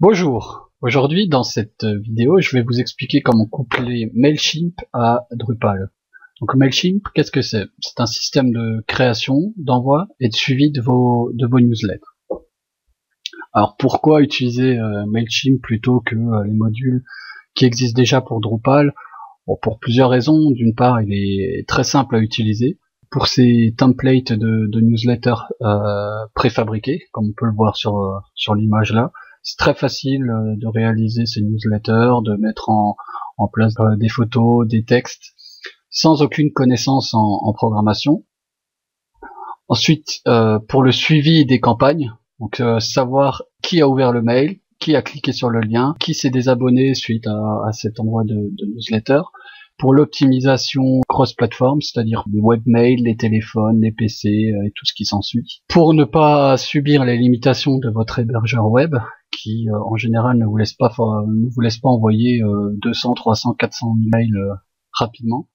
Bonjour, aujourd'hui dans cette vidéo je vais vous expliquer comment coupler Mailchimp à Drupal. Donc Mailchimp, qu'est-ce que c'est? C'est un système de création, d'envoi et de suivi de vos newsletters. Alors pourquoi utiliser Mailchimp plutôt que les modules qui existent déjà pour Drupal? Bon, pour plusieurs raisons. D'une part, il est très simple à utiliser. Pour ces templates de newsletters préfabriqués, comme on peut le voir sur l'image là, c'est très facile de réaliser ces newsletters, de mettre en place des photos, des textes, sans aucune connaissance en programmation. Ensuite, pour le suivi des campagnes, donc savoir qui a ouvert le mail, qui a cliqué sur le lien, qui s'est désabonné suite à cet envoi de newsletter. Pour l'optimisation cross-platform, c'est-à-dire les webmails, les téléphones, les PC et tout ce qui s'ensuit. Pour ne pas subir les limitations de votre hébergeur web, qui en général ne vous laisse pas envoyer 200, 300, 400 mails rapidement.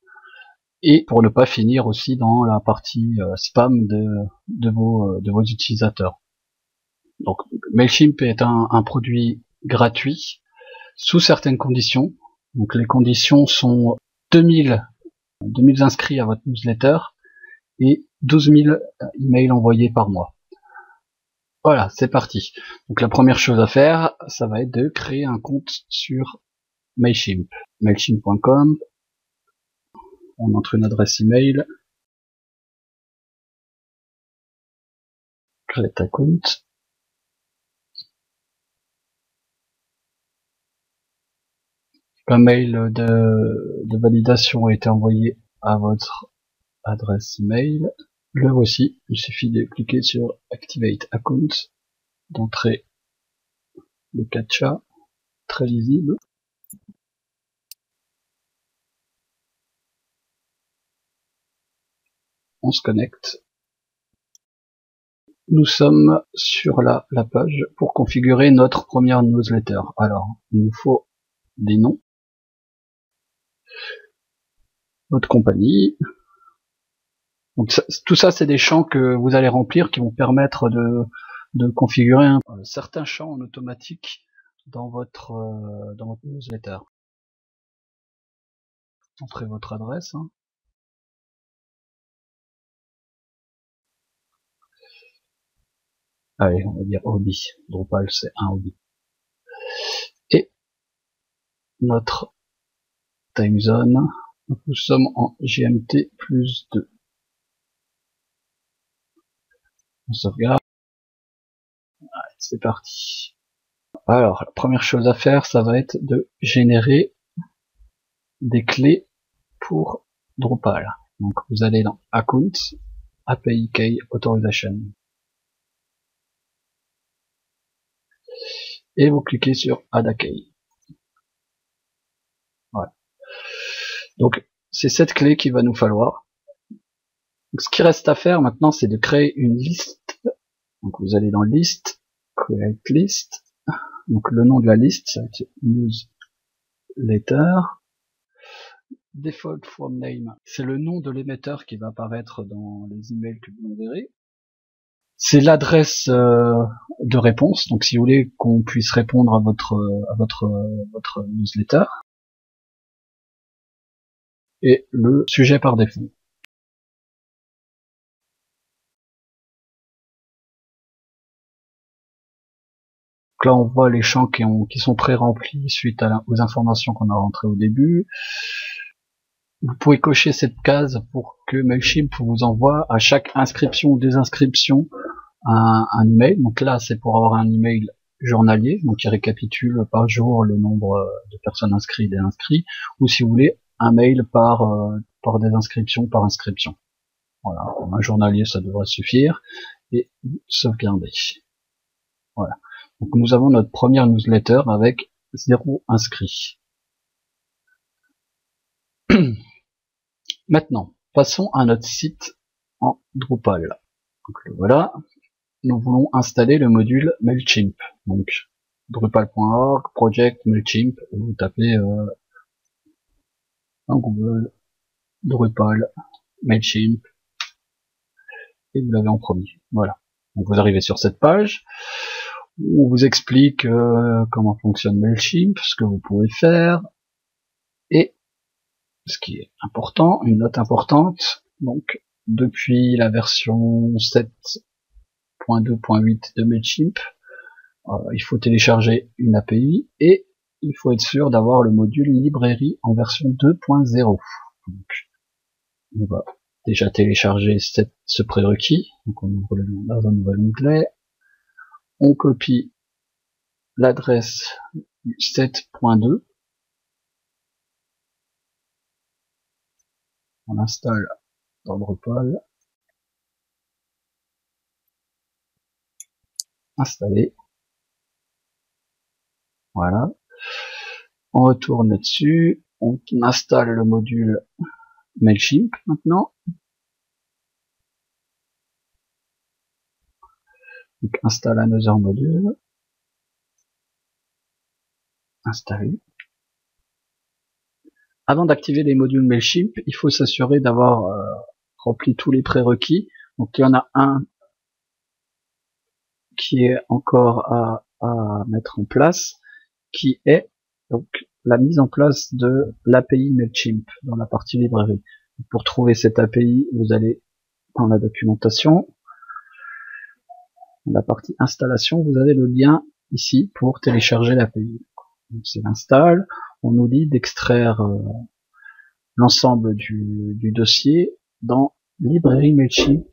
Et pour ne pas finir aussi dans la partie spam de vos utilisateurs. Donc Mailchimp est un produit gratuit sous certaines conditions. Donc les conditions sont 2000 inscrits à votre newsletter et 12 000 emails envoyés par mois. Voilà, c'est parti. Donc la première chose à faire, ça va être de créer un compte sur Mailchimp. Mailchimp.com. On entre une adresse email. Create account. Un mail de validation a été envoyé à votre adresse email. Le voici. Il suffit de cliquer sur Activate Account, d'entrer le CAPTCHA, très lisible. On se connecte. Nous sommes sur la page pour configurer notre première newsletter. Alors, il nous faut des noms, notre compagnie. Donc tout ça, c'est des champs que vous allez remplir qui vont permettre de configurer certains champs en automatique dans votre newsletter. Entrez votre adresse. Allez, on va dire hobby. Drupal, c'est un hobby. Et notre time zone. Nous sommes en GMT plus 2. On sauvegarde. Allez, c'est parti. Alors, la première chose à faire, ça va être de générer des clés pour Drupal. Donc, vous allez dans Account, API Key Authorization. Et vous cliquez sur Add a Key. Voilà. Donc, c'est cette clé qu'il va nous falloir. Donc, ce qui reste à faire maintenant, c'est de créer une liste. Donc, vous allez dans List, Create List. Donc, le nom de la liste, ça va être Newsletter. Default from name, c'est le nom de l'émetteur qui va apparaître dans les emails que vous enverrez. C'est l'adresse de réponse, donc si vous voulez qu'on puisse répondre à votre newsletter. Et le sujet par défaut. Donc là, on voit les champs qui sont pré-remplis suite aux informations qu'on a rentrées au début. Vous pouvez cocher cette case pour que Mailchimp vous envoie à chaque inscription ou désinscription un email. Donc là, c'est pour avoir un email journalier, donc qui récapitule par jour le nombre de personnes inscrites et inscrits, ou si vous voulez, un mail par désinscription par inscription. Voilà, un journalier, ça devrait suffire, et sauvegarder. Voilà. Donc nous avons notre première newsletter avec 0 inscrits. Maintenant, passons à notre site en Drupal. Donc le voilà. Nous voulons installer le module Mailchimp. Donc drupal.org, project Mailchimp, vous tapez en Google Drupal Mailchimp et vous l'avez en premier. Voilà. Donc vous arrivez sur cette page. où on vous explique comment fonctionne Mailchimp, ce que vous pouvez faire, et ce qui est important, une note importante, donc depuis la version 7.2.8 de Mailchimp, il faut télécharger une API et il faut être sûr d'avoir le module librairie en version 2.0. Donc, on va déjà télécharger ce prérequis. Donc on ouvre dans un nouvel onglet. On copie l'adresse 7.2. On installe dans Drupal. Installer. Voilà. On retourne dessus. On installe le module Mailchimp maintenant. Donc installe another module. Installer. Avant d'activer les modules Mailchimp, il faut s'assurer d'avoir rempli tous les prérequis. Donc il y en a un qui est encore à mettre en place, qui est donc la mise en place de l'API Mailchimp dans la partie librairie. Pour trouver cette API, vous allez dans la documentation, dans la partie installation, vous avez le lien ici pour télécharger l'API. C'est l'install. On nous dit d'extraire l'ensemble du dossier dans librairie Mailchimp.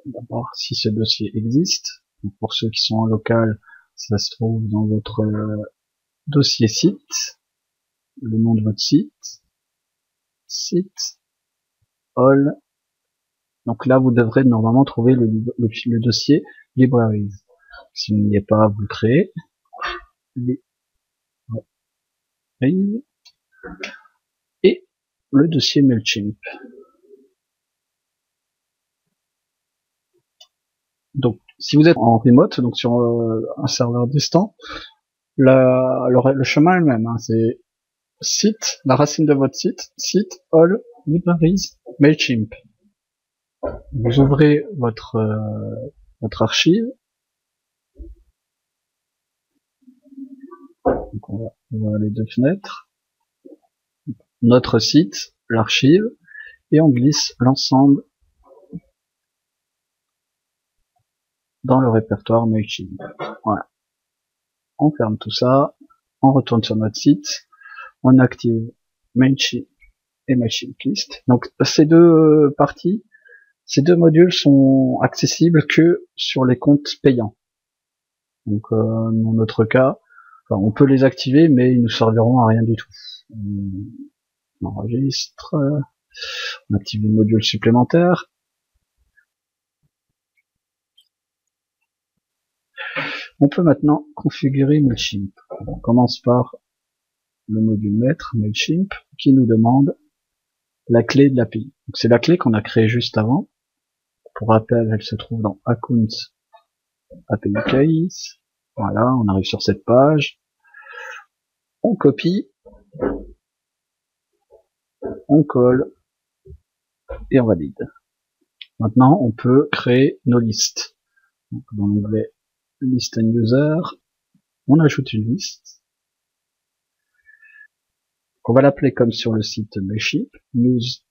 On va voir si ce dossier existe. Donc pour ceux qui sont en local, ça se trouve dans votre dossier site, le nom de votre site, all. Donc là, vous devrez normalement trouver le dossier libraries. S'il n'y est pas, vous le créez. Et le dossier Mailchimp. Donc, si vous êtes en remote, donc sur un serveur distant, le chemin est le même. Hein, c'est site, la racine de votre site, all, libraries, Mailchimp. Vous ouvrez votre archive. Donc on va ouvrir les deux fenêtres. Notre site, l'archive, et on glisse l'ensemble dans le répertoire Mailchimp. Voilà. On ferme tout ça, on retourne sur notre site, on active Mailchimp et Mailchimp List. Donc ces deux parties, ces deux modules sont accessibles que sur les comptes payants. Donc dans notre cas, enfin, on peut les activer, mais ils nous serviront à rien du tout. On enregistre, on active les modules supplémentaires. On peut maintenant configurer Mailchimp. On commence par le module maître Mailchimp qui nous demande la clé de l'API. C'est la clé qu'on a créée juste avant. Pour rappel, elle se trouve dans Accounts API Keys. Voilà, on arrive sur cette page. On copie, on colle et on valide. Maintenant, on peut créer nos listes. Donc, dans l'onglet List and User, on ajoute une liste. On va l'appeler comme sur le site Mailchimp, Newsletter.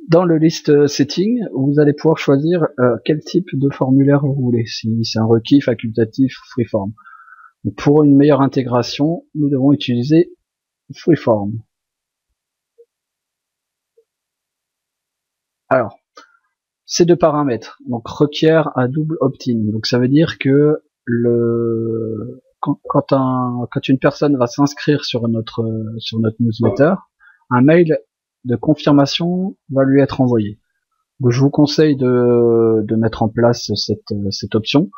Dans le list setting, vous allez pouvoir choisir quel type de formulaire vous voulez, si c'est un requis, facultatif, freeform. Donc pour une meilleure intégration, nous devons utiliser freeform. Alors, ces deux paramètres donc requièrent un double opt-in. Donc ça veut dire que quand une personne va s'inscrire sur notre newsletter, un mail de confirmation va lui être envoyé. Donc je vous conseille de mettre en place cette option.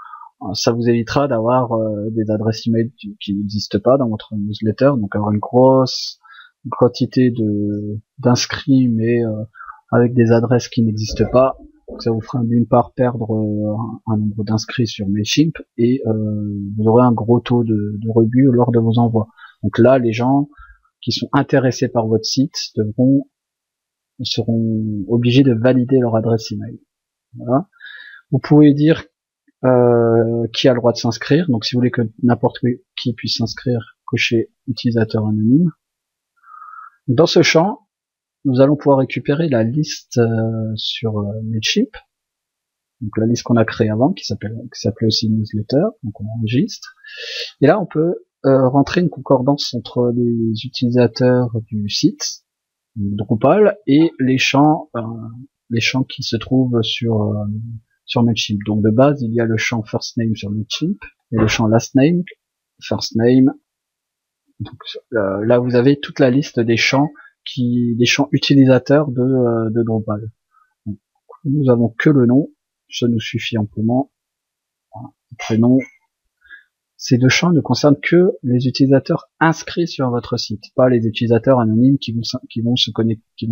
Ça vous évitera d'avoir des adresses email qui n'existent pas dans votre newsletter, donc avoir une grosse quantité d'inscrits mais avec des adresses qui n'existent pas. Donc ça vous fera d'une part perdre un nombre d'inscrits sur Mailchimp et vous aurez un gros taux de rebut lors de vos envois. Donc là, les gens qui sont intéressés par votre site seront obligés de valider leur adresse email. Voilà. Vous pouvez dire qui a le droit de s'inscrire. Donc si vous voulez que n'importe qui puisse s'inscrire, cochez utilisateur anonyme. Dans ce champ, nous allons pouvoir récupérer la liste sur Mailchimp. Donc la liste qu'on a créée avant, qui s'appelait aussi newsletter. Donc on enregistre. Et là, on peut rentrer une concordance entre les utilisateurs du site Drupal et les champs qui se trouvent sur Mailchimp. Donc de base, il y a le champ first name sur Mailchimp et le champ last name, first name. Donc là, vous avez toute la liste des champs utilisateurs de Drupal. Donc, nous avons que le nom, ça nous suffit amplement. Voilà. Le prénom. Ces deux champs ne concernent que les utilisateurs inscrits sur votre site, pas les utilisateurs anonymes qui vont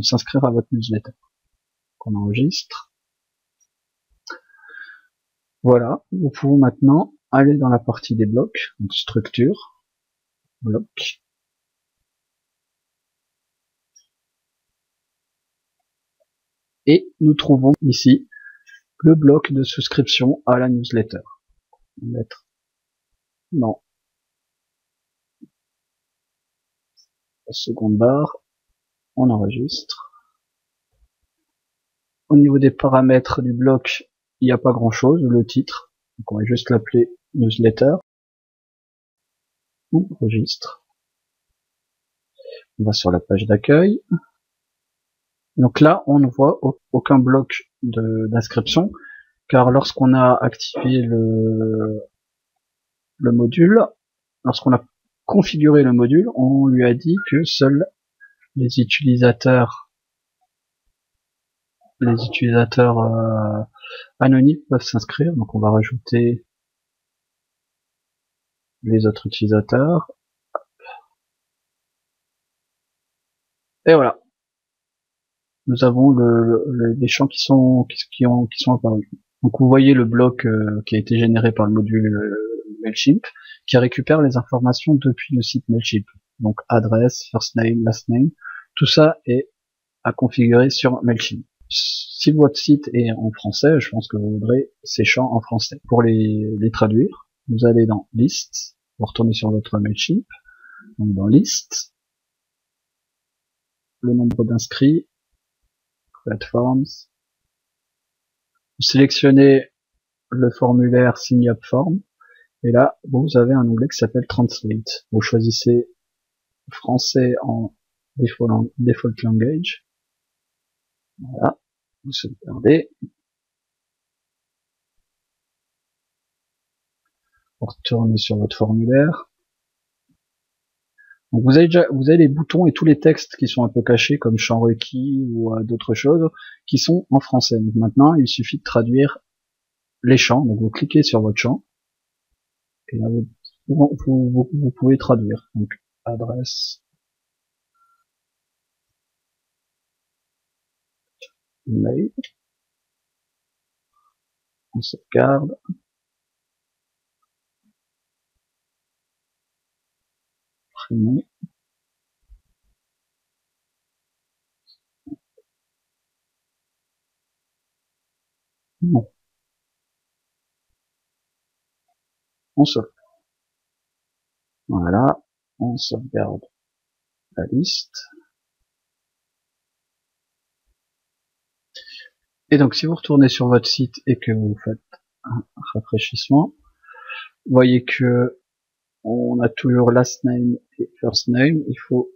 s'inscrire à votre newsletter. Donc on enregistre. Voilà, nous pouvons maintenant aller dans la partie des blocs, donc structure, bloc. Et nous trouvons ici le bloc de souscription à la newsletter. On va mettre dans la seconde barre, on enregistre. Au niveau des paramètres du bloc, il n'y a pas grand chose, le titre, donc on va juste l'appeler newsletter. On enregistre. On va sur la page d'accueil. Donc là, on ne voit aucun bloc d'inscription, car lorsqu'on a activé le module, lorsqu'on a configuré le module, on lui a dit que seuls les utilisateurs anonymes peuvent s'inscrire. Donc on va rajouter les autres utilisateurs. Et voilà. Nous avons les champs qui sont apparus. Donc vous voyez le bloc qui a été généré par le module Mailchimp, qui récupère les informations depuis le site Mailchimp. Donc adresse, first name, last name, tout ça est à configurer sur Mailchimp. Si votre site est en français, je pense que vous voudrez ces champs en français. Pour les traduire, vous allez dans List, vous retournez sur votre Mailchimp, donc dans List, le nombre d'inscrits, Platforms, vous sélectionnez le formulaire Sign Up Form, et là, vous avez un onglet qui s'appelle Translate. Vous choisissez français en default language. Voilà. Vous sauvegardez. Vous retournez sur votre formulaire. Donc vous avez les boutons et tous les textes qui sont un peu cachés, comme champ requis ou d'autres choses, qui sont en français. Donc maintenant, il suffit de traduire les champs. Donc vous cliquez sur votre champ, et là, vous pouvez traduire. Donc adresse, mail, on sauvegarde, prénom, nom, on sauvegarde. Voilà, on sauvegarde la liste. Et donc si vous retournez sur votre site et que vous faites un rafraîchissement, vous voyez que on a toujours last name et first name. Il faut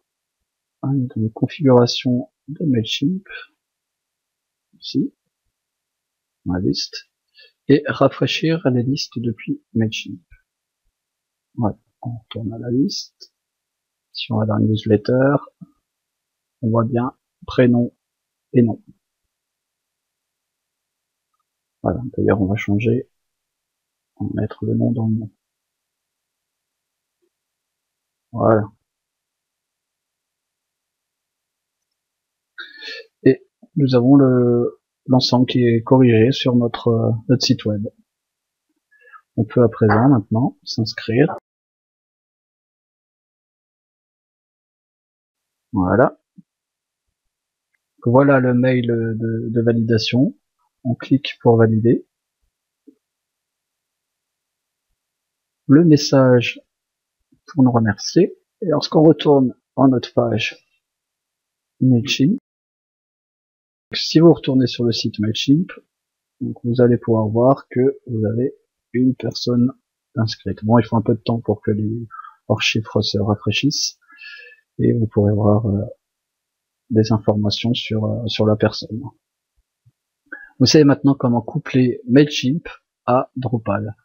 une configuration de Mailchimp ici, dans la liste, et rafraîchir les listes depuis Mailchimp. Voilà, on retourne à la liste. Si on va dans la newsletter, on voit bien prénom et nom. Voilà, d'ailleurs on va changer, on va mettre le nom dans le nom. Voilà. Et nous avons l'ensemble qui est corrigé sur notre site web. On peut à présent maintenant s'inscrire. Voilà. Voilà le mail de validation. on clique pour valider. Le message pour nous remercier. Et lorsqu'on retourne en notre page Mailchimp, si vous retournez sur le site Mailchimp, donc vous allez pouvoir voir que vous avez une personne inscrite. Bon, il faut un peu de temps pour que les hors chiffres se rafraîchissent et vous pourrez voir des informations sur la personne. Vous savez maintenant comment coupler Mailchimp à Drupal.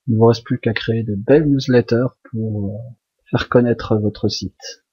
Il ne vous reste plus qu'à créer de belles newsletters pour faire connaître votre site.